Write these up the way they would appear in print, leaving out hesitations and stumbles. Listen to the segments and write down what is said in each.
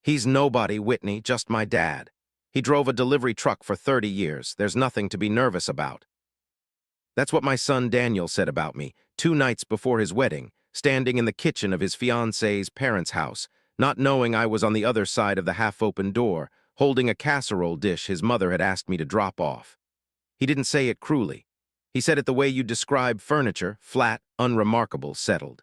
He's nobody, Whitney, just my dad. He drove a delivery truck for 30 years. There's nothing to be nervous about. That's what my son Daniel said about me 2 nights before his wedding, standing in the kitchen of his fiancée's parents' house, not knowing I was on the other side of the half-open door, holding a casserole dish his mother had asked me to drop off. He didn't say it cruelly. He said it the way you describe furniture, flat, unremarkable, settled.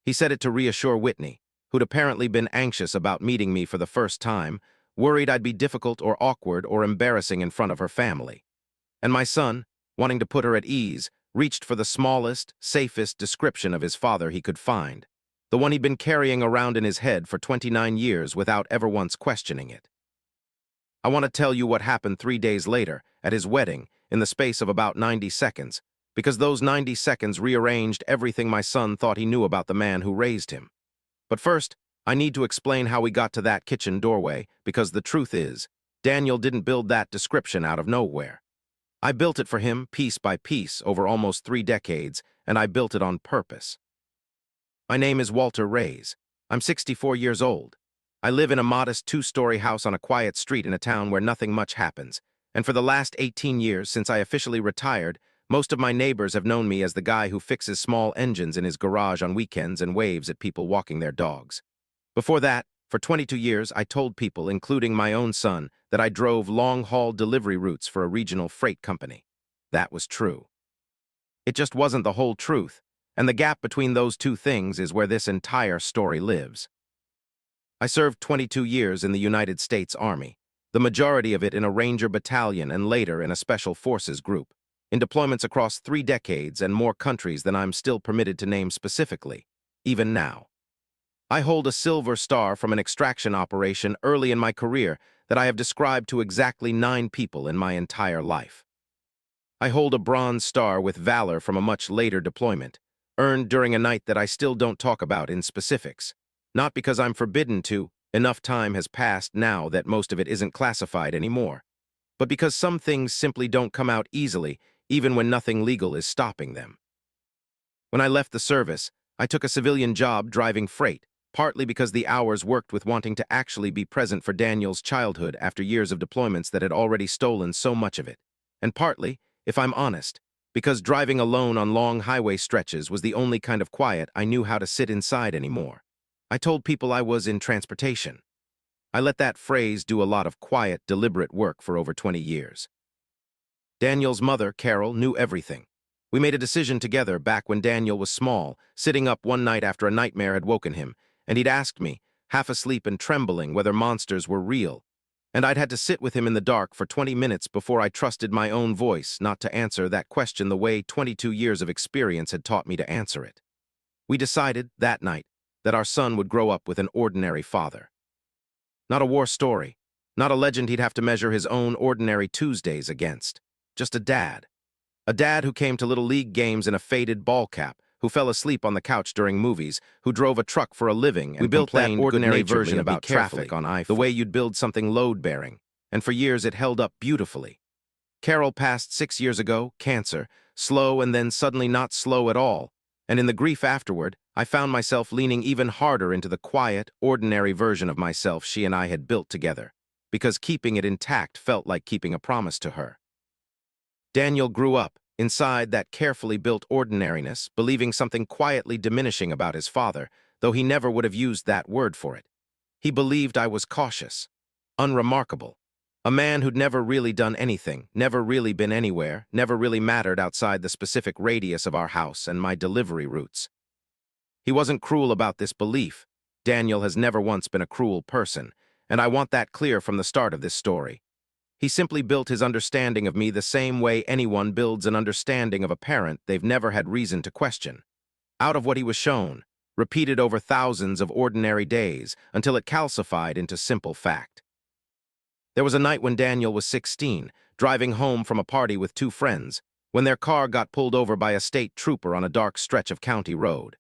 He said it to reassure Whitney, who'd apparently been anxious about meeting me for the first time, worried I'd be difficult or awkward or embarrassing in front of her family. And my son, wanting to put her at ease, reached for the smallest, safest description of his father he could find, the one he'd been carrying around in his head for 29 years without ever once questioning it. I want to tell you what happened 3 days later, at his wedding, in the space of about 90 seconds, because those 90 seconds rearranged everything my son thought he knew about the man who raised him. But first, I need to explain how we got to that kitchen doorway, because the truth is, Daniel didn't build that description out of nowhere. I built it for him piece by piece over almost 3 decades, and I built it on purpose. My name is Walter Reyes. I'm 64 years old. I live in a modest 2-story house on a quiet street in a town where nothing much happens, and for the last 18 years since I officially retired, most of my neighbors have known me as the guy who fixes small engines in his garage on weekends and waves at people walking their dogs. Before that, for 22 years, I told people, including my own son, that I drove long-haul delivery routes for a regional freight company. That was true. It just wasn't the whole truth, and the gap between those two things is where this entire story lives. I served 22 years in the United States Army, the majority of it in a Ranger battalion and later in a Special Forces group, in deployments across 3 decades and more countries than I'm still permitted to name specifically, even now. I hold a Silver Star from an extraction operation early in my career that I have described to exactly 9 people in my entire life. I hold a Bronze Star with valor from a much later deployment, earned during a night that I still don't talk about in specifics. Not because I'm forbidden to, enough time has passed now that most of it isn't classified anymore, but because some things simply don't come out easily, even when nothing legal is stopping them. When I left the service, I took a civilian job driving freight, partly because the hours worked with wanting to actually be present for Daniel's childhood after years of deployments that had already stolen so much of it, and partly, if I'm honest, because driving alone on long highway stretches was the only kind of quiet I knew how to sit inside anymore. I told people I was in transportation. I let that phrase do a lot of quiet, deliberate work for over 20 years. Daniel's mother, Carol, knew everything. We made a decision together back when Daniel was small, sitting up one night after a nightmare had woken him, and he'd asked me, half asleep and trembling, whether monsters were real. And I'd had to sit with him in the dark for 20 minutes before I trusted my own voice not to answer that question the way 22 years of experience had taught me to answer it. We decided, that night, that our son would grow up with an ordinary father. Not a war story, not a legend he'd have to measure his own ordinary Tuesdays against. Just a dad. A dad who came to Little League games in a faded ball cap, who fell asleep on the couch during movies, who drove a truck for a living and We built that complained ordinary good-naturedly version about traffic on I-4, the way you'd build something load-bearing, and for years it held up beautifully. Carol passed 6 years ago, cancer, slow and then suddenly not slow at all, and in the grief afterward, I found myself leaning even harder into the quiet, ordinary version of myself she and I had built together, because keeping it intact felt like keeping a promise to her. Daniel grew up, inside that carefully built ordinariness, believing something quietly diminishing about his father, though he never would have used that word for it. He believed I was cautious, unremarkable, a man who'd never really done anything, never really been anywhere, never really mattered outside the specific radius of our house and my delivery routes. He wasn't cruel about this belief. Daniel has never once been a cruel person, and I want that clear from the start of this story. He simply built his understanding of me the same way anyone builds an understanding of a parent they've never had reason to question. Out of what he was shown, repeated over thousands of ordinary days until it calcified into simple fact. There was a night when Daniel was 16, driving home from a party with 2 friends, when their car got pulled over by a state trooper on a dark stretch of county road.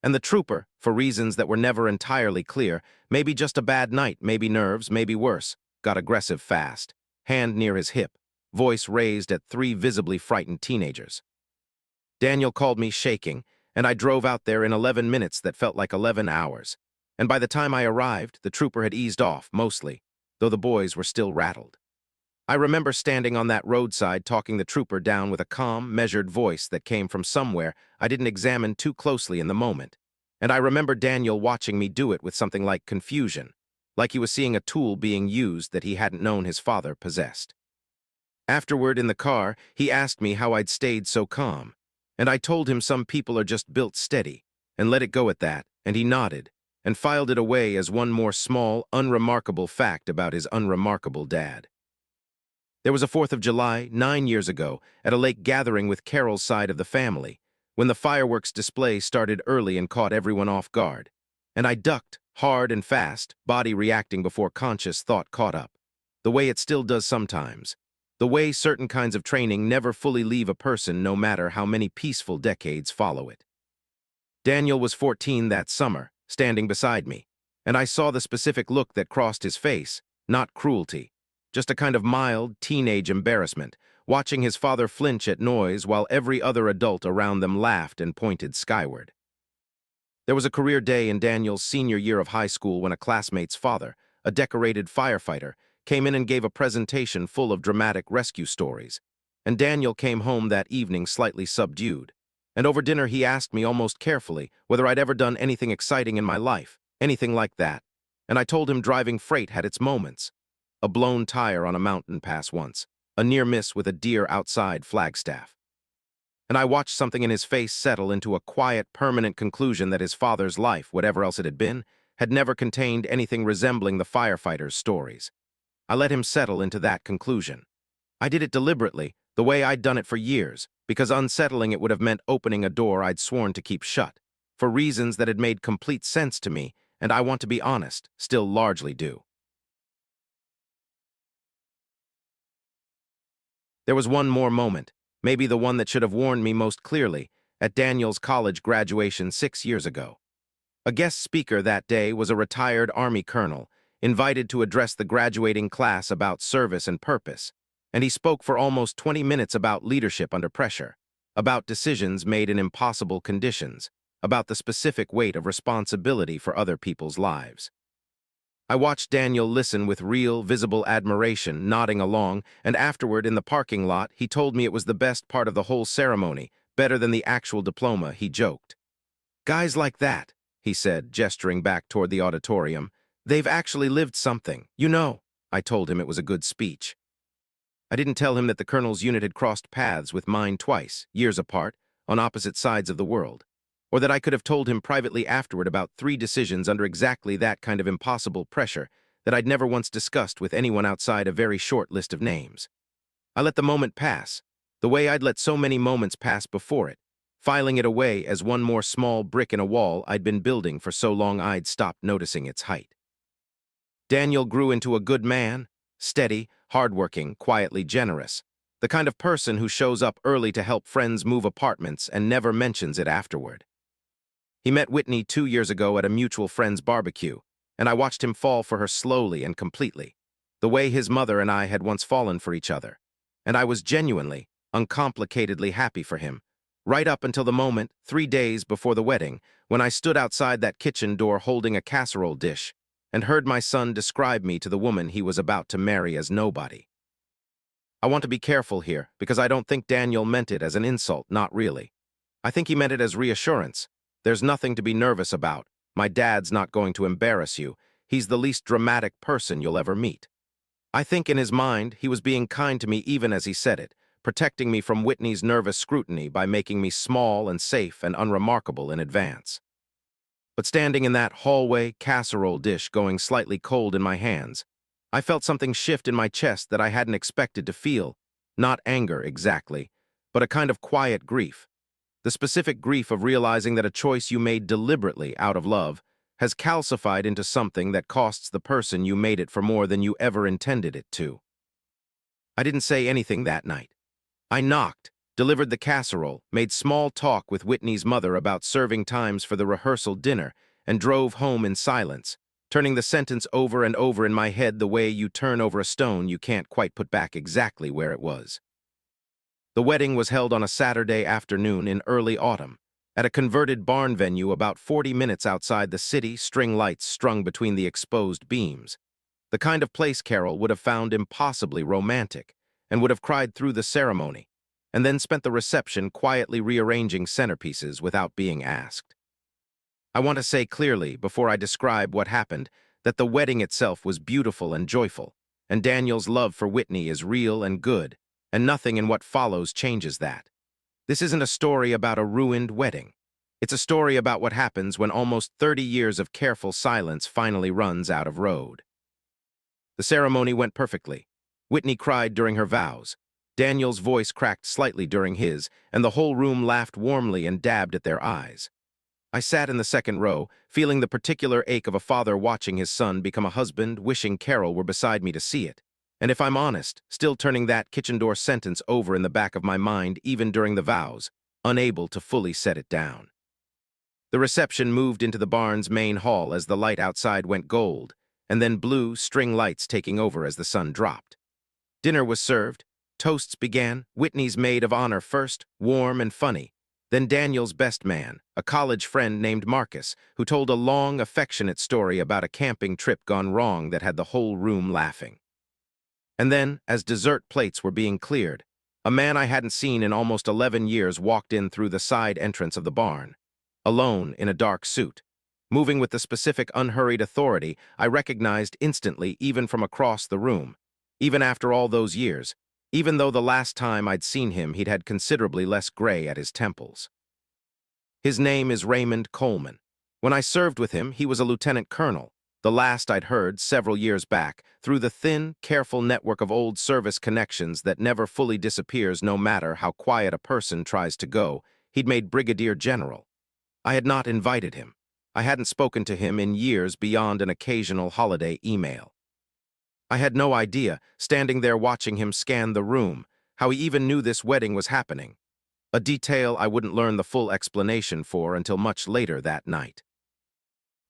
And the trooper, for reasons that were never entirely clear, maybe just a bad night, maybe nerves, maybe worse, got aggressive fast, hand near his hip, voice raised at 3 visibly frightened teenagers. Daniel called me shaking, and I drove out there in 11 minutes that felt like 11 hours. and by the time I arrived, the trooper had eased off, mostly, though the boys were still rattled. I remember standing on that roadside talking the trooper down with a calm, measured voice that came from somewhere I didn't examine too closely in the moment. And I remember Daniel watching me do it with something like confusion, like he was seeing a tool being used that he hadn't known his father possessed. Afterward, in the car, he asked me how I'd stayed so calm, and I told him some people are just built steady, and let it go at that, and he nodded, and filed it away as one more small, unremarkable fact about his unremarkable dad. There was a 4th of July, 9 years ago, at a lake gathering with Carol's side of the family, when the fireworks display started early and caught everyone off guard. And I ducked, hard and fast, body reacting before conscious thought caught up. The way it still does sometimes. The way certain kinds of training never fully leave a person no matter how many peaceful decades follow it. Daniel was 14 that summer, standing beside me, and I saw the specific look that crossed his face, not cruelty, just a kind of mild, teenage embarrassment, watching his father flinch at noise while every other adult around them laughed and pointed skyward. There was a career day in Daniel's senior year of high school when a classmate's father, a decorated firefighter, came in and gave a presentation full of dramatic rescue stories, and Daniel came home that evening slightly subdued. And over dinner he asked me almost carefully whether I'd ever done anything exciting in my life, anything like that, and I told him driving freight had its moments. A blown tire on a mountain pass once, a near miss with a deer outside Flagstaff. And I watched something in his face settle into a quiet, permanent conclusion that his father's life, whatever else it had been, had never contained anything resembling the firefighter's stories. I let him settle into that conclusion. I did it deliberately, the way I'd done it for years, because unsettling it would have meant opening a door I'd sworn to keep shut, for reasons that had made complete sense to me, and I want to be honest, still largely do. There was one more moment, maybe the one that should have warned me most clearly, at Daniel's college graduation 6 years ago. A guest speaker that day was a retired Army colonel, invited to address the graduating class about service and purpose, and he spoke for almost 20 minutes about leadership under pressure, about decisions made in impossible conditions, about the specific weight of responsibility for other people's lives. I watched Daniel listen with real, visible admiration, nodding along, and afterward in the parking lot, he told me it was the best part of the whole ceremony, better than the actual diploma, he joked. Guys like that, he said, gesturing back toward the auditorium, they've actually lived something, you know. I told him it was a good speech. I didn't tell him that the colonel's unit had crossed paths with mine twice, years apart, on opposite sides of the world, or that I could have told him privately afterward about 3 decisions under exactly that kind of impossible pressure that I'd never once discussed with anyone outside a very short list of names. I let the moment pass, the way I'd let so many moments pass before it, filing it away as one more small brick in a wall I'd been building for so long I'd stopped noticing its height. Daniel grew into a good man, steady, hardworking, quietly generous, the kind of person who shows up early to help friends move apartments and never mentions it afterward. He met Whitney 2 years ago at a mutual friend's barbecue, and I watched him fall for her slowly and completely, the way his mother and I had once fallen for each other. And I was genuinely, uncomplicatedly happy for him, right up until the moment, 3 days before the wedding, when I stood outside that kitchen door holding a casserole dish and heard my son describe me to the woman he was about to marry as nobody. I want to be careful here, because I don't think Daniel meant it as an insult, not really. I think he meant it as reassurance. There's nothing to be nervous about. My dad's not going to embarrass you. He's the least dramatic person you'll ever meet. I think in his mind, he was being kind to me even as he said it, protecting me from Whitney's nervous scrutiny by making me small and safe and unremarkable in advance. But standing in that hallway, casserole dish going slightly cold in my hands, I felt something shift in my chest that I hadn't expected to feel. Not anger, exactly, but a kind of quiet grief. The specific grief of realizing that a choice you made deliberately out of love has calcified into something that costs the person you made it for more than you ever intended it to. I didn't say anything that night. I knocked, delivered the casserole, made small talk with Whitney's mother about serving times for the rehearsal dinner, and drove home in silence, turning the sentence over and over in my head the way you turn over a stone you can't quite put back exactly where it was. The wedding was held on a Saturday afternoon in early autumn, At a converted barn venue about 40 minutes outside the city, string lights strung between the exposed beams. The kind of place Carol would have found impossibly romantic and would have cried through the ceremony, and then spent the reception quietly rearranging centerpieces without being asked. I want to say clearly, before I describe what happened, that the wedding itself was beautiful and joyful, and Daniel's love for Whitney is real and good, and nothing in what follows changes that. This isn't a story about a ruined wedding. It's a story about what happens when almost 30 years of careful silence finally runs out of road. The ceremony went perfectly. Whitney cried during her vows. Daniel's voice cracked slightly during his, and the whole room laughed warmly and dabbed at their eyes. I sat in the second row, feeling the particular ache of a father watching his son become a husband, wishing Carol were beside me to see it. And if I'm honest, still turning that kitchen door sentence over in the back of my mind even during the vows, unable to fully set it down. The reception moved into the barn's main hall as the light outside went gold, and then blue string lights taking over as the sun dropped. Dinner was served, toasts began, Whitney's maid of honor first, warm and funny, then Daniel's best man, a college friend named Marcus, who told a long, affectionate story about a camping trip gone wrong that had the whole room laughing. And then, as dessert plates were being cleared, a man I hadn't seen in almost 11 years walked in through the side entrance of the barn, alone in a dark suit. Moving with the specific unhurried authority I recognized instantly even from across the room, even after all those years, even though the last time I'd seen him he'd had considerably less gray at his temples. His name is Raymond Coleman. When I served with him, he was a lieutenant colonel, the last I'd heard several years back, through the thin, careful network of old service connections that never fully disappears no matter how quiet a person tries to go. He'd made brigadier general. I had not invited him. I hadn't spoken to him in years beyond an occasional holiday email. I had no idea, standing there watching him scan the room, how he even knew this wedding was happening, a detail I wouldn't learn the full explanation for until much later that night.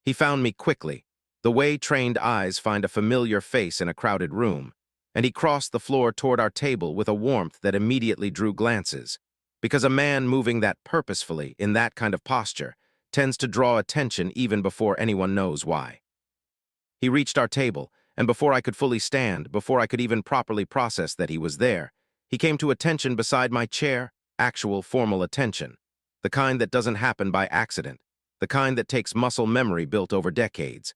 He found me quickly, the way trained eyes find a familiar face in a crowded room, and he crossed the floor toward our table with a warmth that immediately drew glances, because a man moving that purposefully in that kind of posture tends to draw attention even before anyone knows why. He reached our table, and before I could fully stand, before I could even properly process that he was there, he came to attention beside my chair, actual formal attention, the kind that doesn't happen by accident, the kind that takes muscle memory built over decades,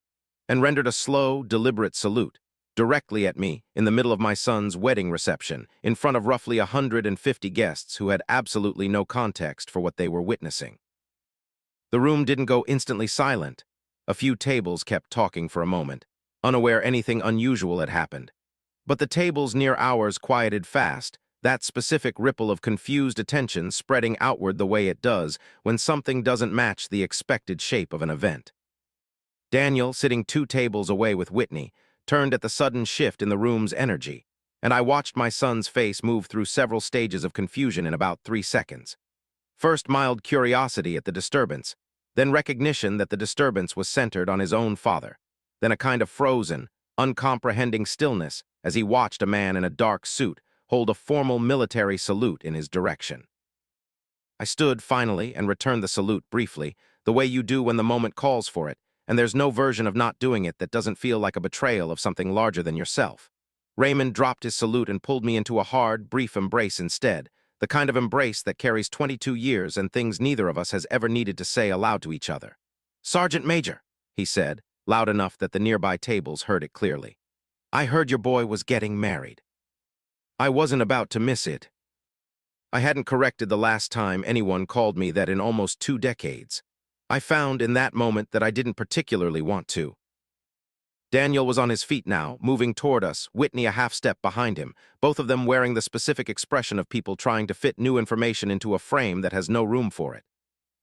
and rendered a slow, deliberate salute, directly at me in the middle of my son's wedding reception, in front of roughly 150 guests who had absolutely no context for what they were witnessing. The room didn't go instantly silent. A few tables kept talking for a moment, unaware anything unusual had happened. But the tables near ours quieted fast, that specific ripple of confused attention spreading outward the way it does when something doesn't match the expected shape of an event. Daniel, sitting 2 tables away with Whitney, turned at the sudden shift in the room's energy, and I watched my son's face move through several stages of confusion in about 3 seconds. First mild curiosity at the disturbance, then recognition that the disturbance was centered on his own father, then a kind of frozen, uncomprehending stillness as he watched a man in a dark suit hold a formal military salute in his direction. I stood, finally, and returned the salute briefly, the way you do when the moment calls for it, and there's no version of not doing it that doesn't feel like a betrayal of something larger than yourself. Raymond dropped his salute and pulled me into a hard, brief embrace instead, the kind of embrace that carries 22 years and things neither of us has ever needed to say aloud to each other. "Sergeant Major," he said, loud enough that the nearby tables heard it clearly. "I heard your boy was getting married." I wasn't about to miss it. I hadn't corrected the last time anyone called me that in almost 2 decades. I found in that moment that I didn't particularly want to. Daniel was on his feet now, moving toward us, Whitney a half step behind him, both of them wearing the specific expression of people trying to fit new information into a frame that has no room for it.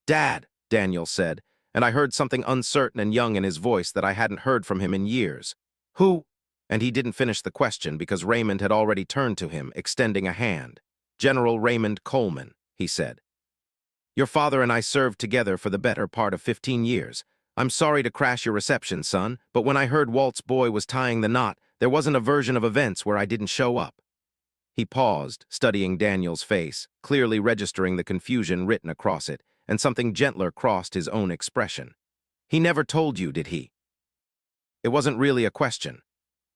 "Dad," Daniel said, and I heard something uncertain and young in his voice that I hadn't heard from him in years. "Who?" And he didn't finish the question because Raymond had already turned to him, extending a hand. "General Raymond Coleman," he said. "Your father and I served together for the better part of 15 years. I'm sorry to crash your reception, son, but when I heard Walt's boy was tying the knot, there wasn't a version of events where I didn't show up." He paused, studying Daniel's face, clearly registering the confusion written across it, and something gentler crossed his own expression. He never told you, did he? It wasn't really a question.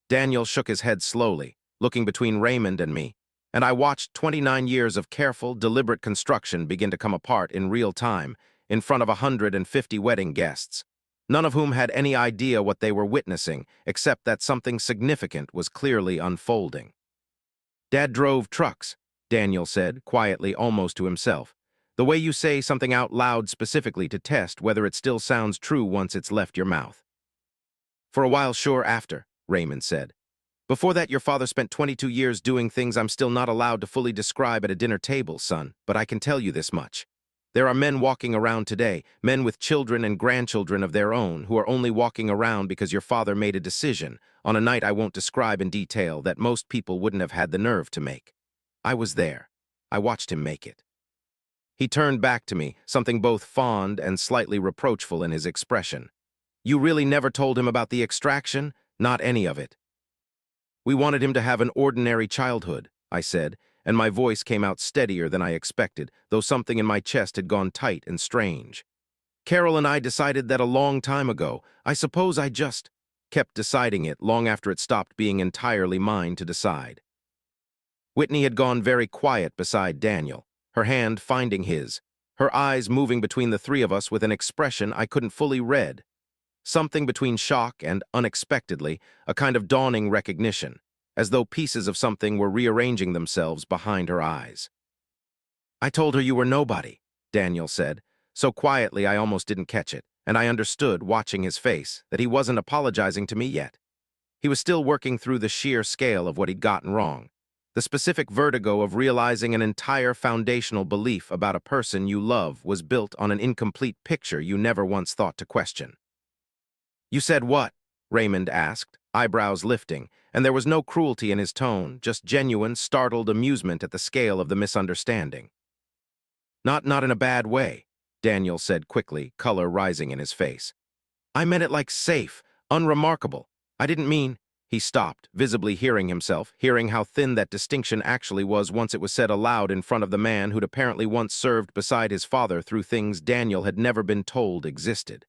Daniel shook his head slowly, looking between Raymond and me, and I watched 29 years of careful, deliberate construction begin to come apart in real time in front of 150 wedding guests, none of whom had any idea what they were witnessing except that something significant was clearly unfolding. "Dad drove trucks," Daniel said, quietly, almost to himself. "The way you say something out loud specifically to test whether it still sounds true once it's left your mouth." "For a while, sure, after," Raymond said. "Before that, your father spent 22 years doing things I'm still not allowed to fully describe at a dinner table, son, but I can tell you this much. There are men walking around today, men with children and grandchildren of their own, who are only walking around because your father made a decision, on a night I won't describe in detail, that most people wouldn't have had the nerve to make. I was there. I watched him make it." He turned back to me, something both fond and slightly reproachful in his expression. "You really never told him about the extraction? Not any of it." "We wanted him to have an ordinary childhood," I said, and my voice came out steadier than I expected, though something in my chest had gone tight and strange. "Carol and I decided that a long time ago. I suppose I just kept deciding it long after it stopped being entirely mine to decide." Whitney had gone very quiet beside Daniel, her hand finding his, her eyes moving between the three of us with an expression I couldn't fully read. Something between shock and, unexpectedly, a kind of dawning recognition, as though pieces of something were rearranging themselves behind her eyes. "I told her you were nobody," Daniel said, so quietly I almost didn't catch it, and I understood, watching his face, that he wasn't apologizing to me yet. He was still working through the sheer scale of what he'd gotten wrong, the specific vertigo of realizing an entire foundational belief about a person you love was built on an incomplete picture you never once thought to question. "You said what?" Raymond asked, eyebrows lifting, and there was no cruelty in his tone, just genuine, startled amusement at the scale of the misunderstanding. Not in a bad way," Daniel said quickly, color rising in his face. "I meant it like safe, unremarkable. I didn't mean—" He stopped, visibly hearing himself, hearing how thin that distinction actually was once it was said aloud in front of the man who'd apparently once served beside his father through things Daniel had never been told existed.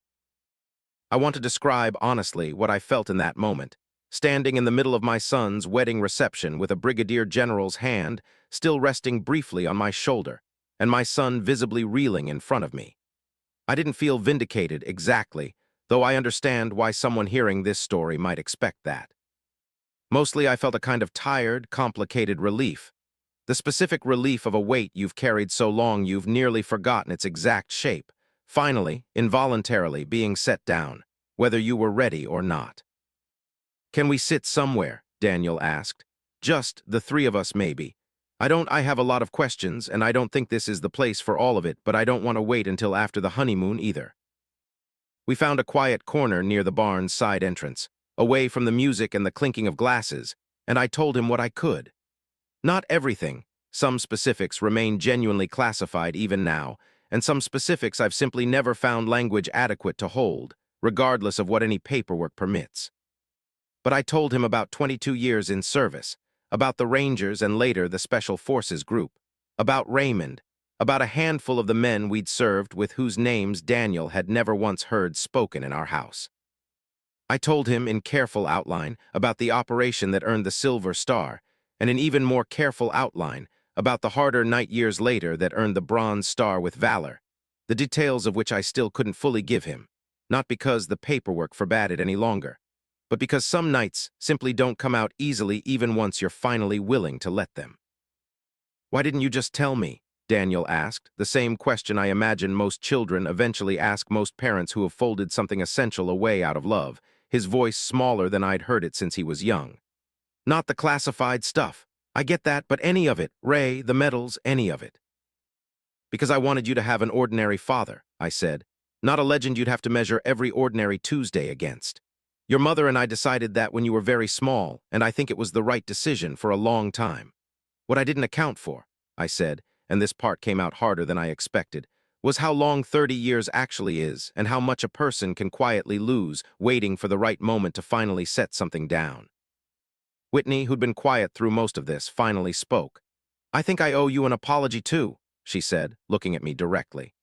I want to describe, honestly, what I felt in that moment, standing in the middle of my son's wedding reception with a brigadier general's hand still resting briefly on my shoulder, and my son visibly reeling in front of me. I didn't feel vindicated exactly, though I understand why someone hearing this story might expect that. Mostly I felt a kind of tired, complicated relief, the specific relief of a weight you've carried so long you've nearly forgotten its exact shape, finally, involuntarily being set down, whether you were ready or not. "Can we sit somewhere?" Daniel asked. "Just the three of us, maybe. I have a lot of questions, and I don't think this is the place for all of it, but I don't want to wait until after the honeymoon either." We found a quiet corner near the barn's side entrance, away from the music and the clinking of glasses, and I told him what I could. Not everything. Some specifics remain genuinely classified even now, and some specifics I've simply never found language adequate to hold, regardless of what any paperwork permits. But I told him about 22 years in service, about the Rangers and later the Special Forces Group, about Raymond, about a handful of the men we'd served with whose names Daniel had never once heard spoken in our house. I told him in careful outline about the operation that earned the Silver Star, and in even more careful outline about the harder night years later that earned the Bronze Star with Valor, the details of which I still couldn't fully give him, not because the paperwork forbade it any longer, but because some nights simply don't come out easily even once you're finally willing to let them. "Why didn't you just tell me?" Daniel asked, the same question I imagine most children eventually ask most parents who have folded something essential away out of love, his voice smaller than I'd heard it since he was young. "Not the classified stuff. I get that, but any of it, Ray, the medals, any of it." "Because I wanted you to have an ordinary father," I said, "not a legend you'd have to measure every ordinary Tuesday against. Your mother and I decided that when you were very small, and I think it was the right decision for a long time. What I didn't account for," I said, and this part came out harder than I expected, "was how long 30 years actually is and how much a person can quietly lose waiting for the right moment to finally set something down." Whitney, who'd been quiet through most of this, finally spoke. "I think I owe you an apology too," she said, looking at me directly.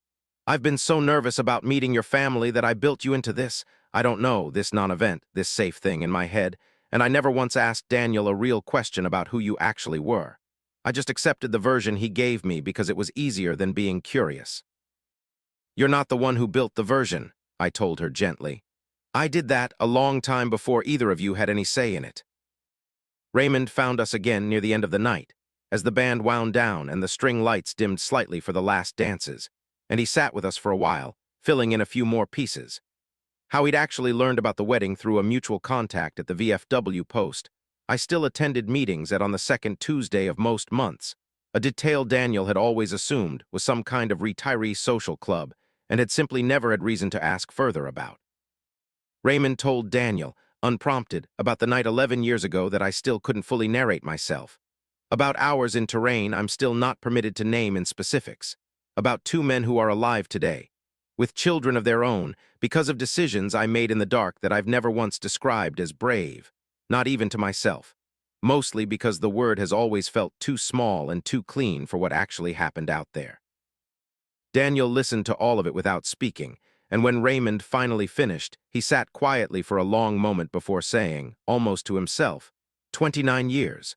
I've been so nervous about meeting your family that I built you into this, I don't know, this non-event, this safe thing in my head, and I never once asked Daniel a real question about who you actually were. I just accepted the version he gave me because it was easier than being curious. You're not the one who built the version, I told her gently. I did that a long time before either of you had any say in it. Raymond found us again near the end of the night, as the band wound down and the string lights dimmed slightly for the last dances, and he sat with us for a while, filling in a few more pieces. How he'd actually learned about the wedding through a mutual contact at the VFW post. I still attended meetings on the second Tuesday of most months, a detail Daniel had always assumed was some kind of retiree social club and had simply never had reason to ask further about. Raymond told Daniel, unprompted, about the night 11 years ago that I still couldn't fully narrate myself. About hours in terrain I'm still not permitted to name in specifics. About two men who are alive today, with children of their own, because of decisions I made in the dark that I've never once described as brave, not even to myself. Mostly because the word has always felt too small and too clean for what actually happened out there. Daniel listened to all of it without speaking, and when Raymond finally finished, he sat quietly for a long moment before saying, almost to himself, 29 years.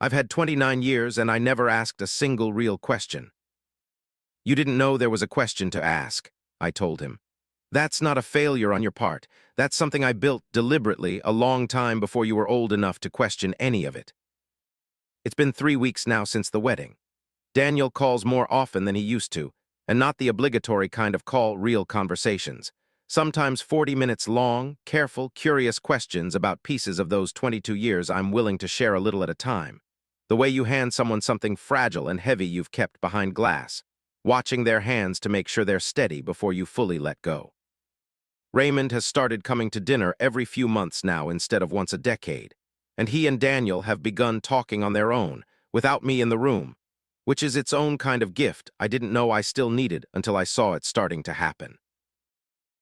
I've had 29 years and I never asked a single real question. You didn't know there was a question to ask, I told him. That's not a failure on your part. That's something I built deliberately a long time before you were old enough to question any of it. It's been 3 weeks now since the wedding. Daniel calls more often than he used to, and not the obligatory kind of call, real conversations. Sometimes 40 minutes long, careful, curious questions about pieces of those 22 years I'm willing to share a little at a time. The way you hand someone something fragile and heavy you've kept behind glass, watching their hands to make sure they're steady before you fully let go. Raymond has started coming to dinner every few months now instead of once a decade, and he and Daniel have begun talking on their own, without me in the room, which is its own kind of gift I didn't know I still needed until I saw it starting to happen.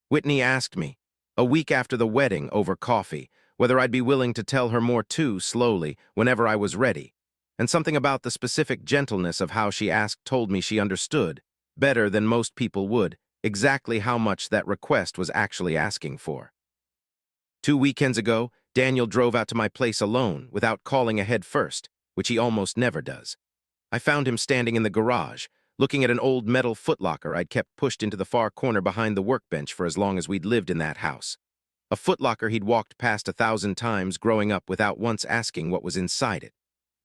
Whitney asked me, a week after the wedding over coffee, whether I'd be willing to tell her more too, slowly, whenever I was ready, and something about the specific gentleness of how she asked told me she understood, better than most people would, exactly how much that request was actually asking for. 2 weekends ago, Daniel drove out to my place alone without calling ahead first, which he almost never does. I found him standing in the garage, looking at an old metal footlocker I'd kept pushed into the far corner behind the workbench for as long as we'd lived in that house. A footlocker he'd walked past 1,000 times growing up without once asking what was inside it,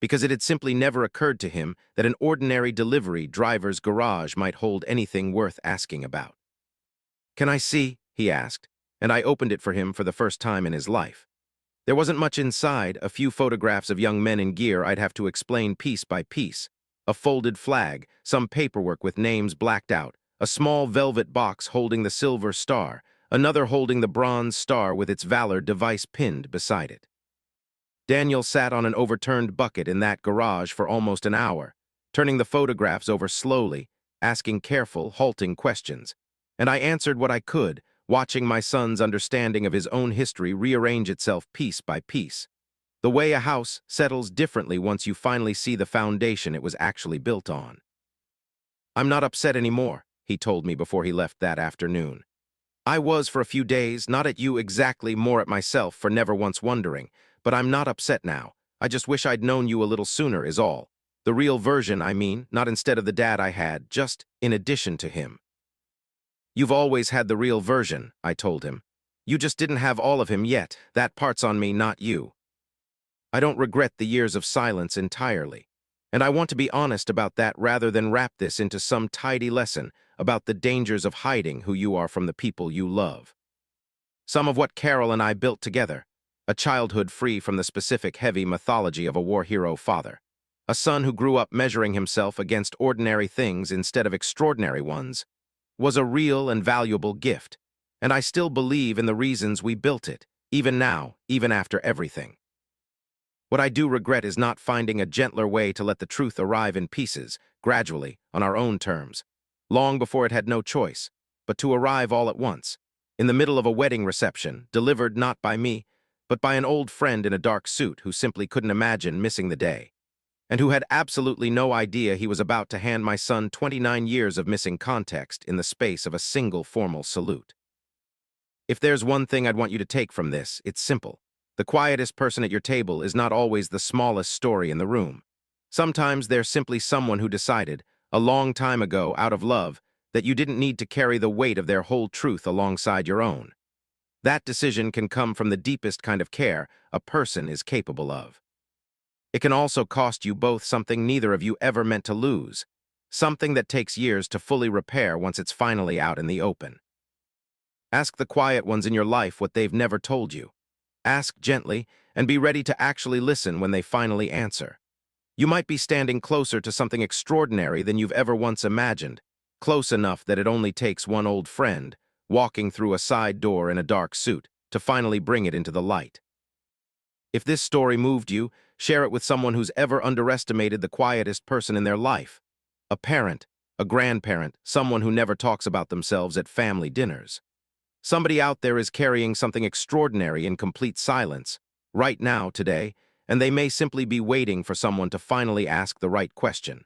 because it had simply never occurred to him that an ordinary delivery driver's garage might hold anything worth asking about. "Can I see?" he asked, and I opened it for him for the first time in his life. There wasn't much inside, a few photographs of young men in gear I'd have to explain piece by piece, a folded flag, some paperwork with names blacked out, a small velvet box holding the silver star, another holding the bronze star with its Valor device pinned beside it. Daniel sat on an overturned bucket in that garage for almost an hour, turning the photographs over slowly, asking careful, halting questions, and I answered what I could, watching my son's understanding of his own history rearrange itself piece by piece. The way a house settles differently once you finally see the foundation it was actually built on. "I'm not upset anymore," he told me before he left that afternoon. "I was for a few days, not at you exactly, more at myself for never once wondering, but I'm not upset now. I just wish I'd known you a little sooner is all. The real version, I mean, not instead of the dad I had, just in addition to him." "You've always had the real version," I told him. "You just didn't have all of him yet. That part's on me, not you. I don't regret the years of silence entirely, and I want to be honest about that rather than wrap this into some tidy lesson about the dangers of hiding who you are from the people you love. Some of what Carol and I built together, a childhood free from the specific heavy mythology of a war hero father, a son who grew up measuring himself against ordinary things instead of extraordinary ones, was a real and valuable gift, and I still believe in the reasons we built it, even now, even after everything. What I do regret is not finding a gentler way to let the truth arrive in pieces, gradually, on our own terms, long before it had no choice, but to arrive all at once, in the middle of a wedding reception, delivered not by me, but by an old friend in a dark suit who simply couldn't imagine missing the day. and who had absolutely no idea he was about to hand my son 29 years of missing context in the space of a single formal salute. If there's one thing I'd want you to take from this, it's simple. The quietest person at your table is not always the smallest story in the room. Sometimes they're simply someone who decided, a long time ago, out of love, that you didn't need to carry the weight of their whole truth alongside your own. That decision can come from the deepest kind of care a person is capable of. It can also cost you both something neither of you ever meant to lose, something that takes years to fully repair once it's finally out in the open. Ask the quiet ones in your life what they've never told you. Ask gently, and be ready to actually listen when they finally answer. You might be standing closer to something extraordinary than you've ever once imagined, close enough that it only takes one old friend, walking through a side door in a dark suit, to finally bring it into the light. If this story moved you, share it with someone who's ever underestimated the quietest person in their life. A parent, a grandparent, someone who never talks about themselves at family dinners. Somebody out there is carrying something extraordinary in complete silence, right now, today, and they may simply be waiting for someone to finally ask the right question.